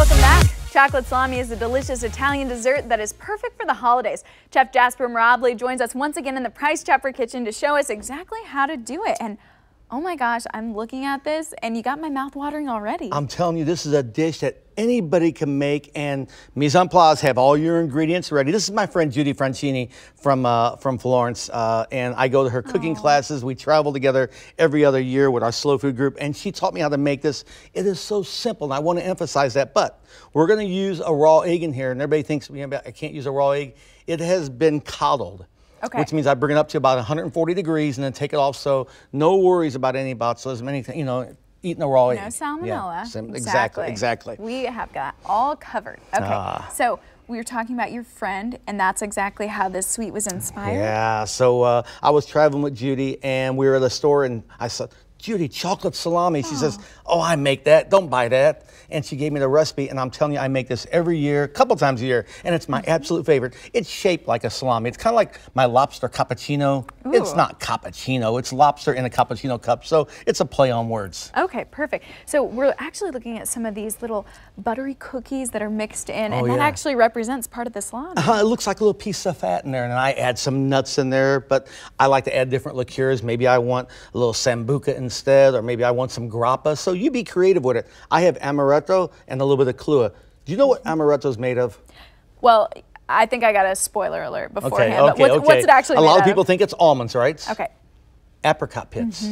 Welcome back. Chocolate salami is a delicious Italian dessert that is perfect for the holidays. Chef Jasper Mirabile joins us once again in the Price Chopper kitchen to show us exactly how to do it. And oh my gosh, I'm looking at this and you got my mouth watering already. I'm telling you, this is a dish that anybody can make, and Mise en Place have all your ingredients ready. This is my friend Judy Francini from Florence, and I go to her cooking classes. We travel together every other year with our slow food group, and she taught me how to make this. It is so simple, and I want to emphasize that, but we're going to use a raw egg in here, and everybody thinks I can't use a raw egg. It has been coddled. Okay. Which means I bring it up to about 140 degrees and then take it off, so no worries about any botulism, anything, you know, eating a raw egg. No salmonella. Yeah, exactly. We have got all covered. Okay, so we were talking about your friend, and that's exactly how this sweet was inspired? Yeah, so I was traveling with Judy, and we were at a store, and I said, Judy, chocolate salami. She says, oh, I make that. Don't buy that. And she gave me the recipe, and I'm telling you, I make this every year, a couple times a year, and it's my absolute favorite. It's shaped like a salami. It's kind of like my lobster cappuccino. Ooh. It's not cappuccino. It's lobster in a cappuccino cup, so it's a play on words. Okay, perfect. So we're actually looking at some of these little buttery cookies that are mixed in, and that actually represents part of the salami. It looks like a little piece of fat in there, and I add some nuts in there, but I like to add different liqueurs. Maybe I want a little sambuca instead, or maybe I want some grappa, so you be creative with it. I have amaretto and a little bit of Kahlua. Do you know what amaretto is made of? Well, I think I got a spoiler alert beforehand, but what's it actually made of? A lot of people think it's almonds, right? Okay. Apricot pits.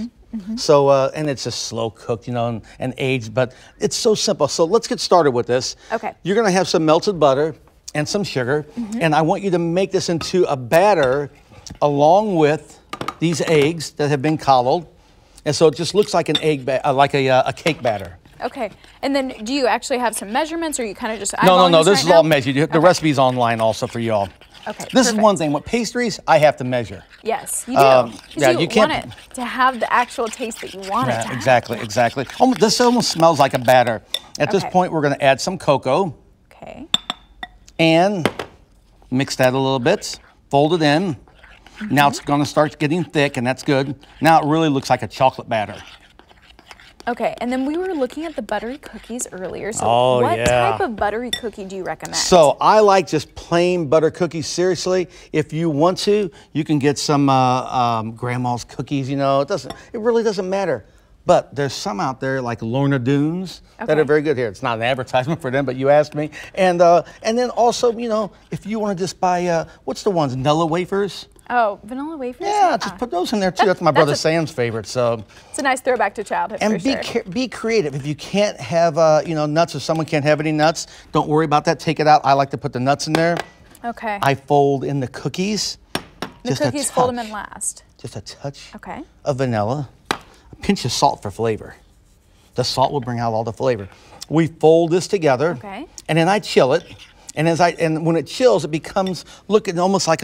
So, and it's just slow cooked, you know, and aged, but it's so simple. So let's get started with this. Okay. You're gonna have some melted butter and some sugar, and I want you to make this into a batter along with these eggs that have been coddled. And so it just looks like an egg, like a cake batter. Okay, and then do you actually have some measurements, or you kind of just No, this is all measured. The recipe's online also for y'all. Okay, this is one thing. With pastries, I have to measure. Yes, you do. Yeah, you can't want it to have the actual taste that you want it to have. Exactly. This almost smells like a batter. At this point, we're going to add some cocoa. Okay. And mix that a little bit. Fold it in. Now it's going to start getting thick, and that's good. Now it really looks like a chocolate batter. Okay, and then we were looking at the buttery cookies earlier. So what type of buttery cookie do you recommend? So I like just plain butter cookies. Seriously, if you want to, you can get some grandma's cookies. You know, it really doesn't matter. But there's some out there like Lorna Doones that are very good here. It's not an advertisement for them, but you asked me. And then also, you know, if you want to just buy what's the ones, Nilla wafers? Oh, vanilla wafers? Yeah, just put those in there too. That's my brother Sam's favorite. So it's a nice throwback to childhood. And be creative. If you can't have you know, nuts, or someone can't have any nuts, don't worry about that. Take it out. I like to put the nuts in there. Okay. I fold in the cookies. The cookies, fold them in last. Just a touch. Okay. Of vanilla. A pinch of salt for flavor. The salt will bring out all the flavor. We fold this together. Okay. And then I chill it. And when it chills, it becomes looking almost like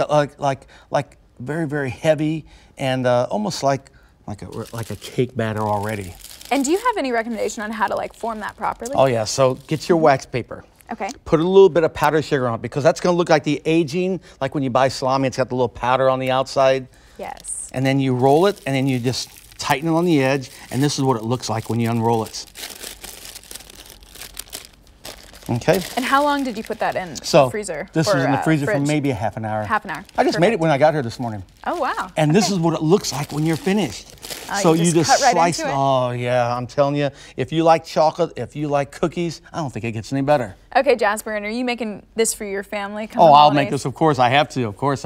very, very heavy, and almost like a cake batter already. And do you have any recommendation on how to form that properly? Oh yeah. So get your wax paper. Okay. Put a little bit of powdered sugar on it, because that's going to look like the aging, like when you buy salami, it's got the little powder on the outside. Yes. And then you roll it, and then you just tighten it on the edge, and this is what it looks like when you unroll it. Okay. And how long did you put that in the freezer? This was in the freezer for maybe a half an hour. Half an hour. I just made it when I got here this morning. Oh, wow. And this is what it looks like when you're finished. So you just cut right slice into it? Oh, yeah, I'm telling you, if you like chocolate, if you like cookies, I don't think it gets any better. Okay, Jasper, and are you making this for your family? I'll make this, of course. I have to, of course.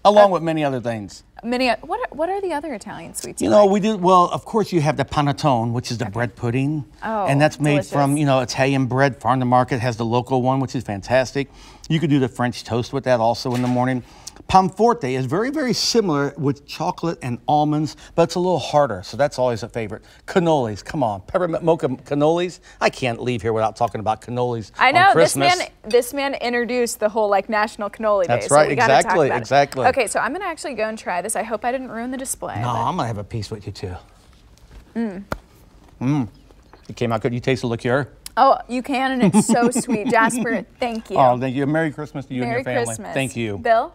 Along with many other things. What are the other Italian sweets? You know, we do, well, of course, you have the panettone, which is the bread pudding. Oh, and that's made from, you know, Italian bread. Farm to Market has the local one, which is fantastic. You could do the French toast with that also in the morning. Panforte is very, very similar with chocolate and almonds, but it's a little harder, so that's always a favorite. Cannolis, come on, peppermint mocha cannolis. I can't leave here without talking about cannolis. I know, on Christmas. this man introduced the whole National Cannoli Day. That's right, so we gotta talk about it. exactly. Okay, so I'm gonna actually go and try this. I hope I didn't ruin the display. No, I'm gonna have a piece with you too. It came out good. You taste the liqueur? Oh, you can, and it's so sweet. Jasper, thank you. Oh, thank you. Merry Christmas to you and your family. Merry Christmas. Thank you. Bill?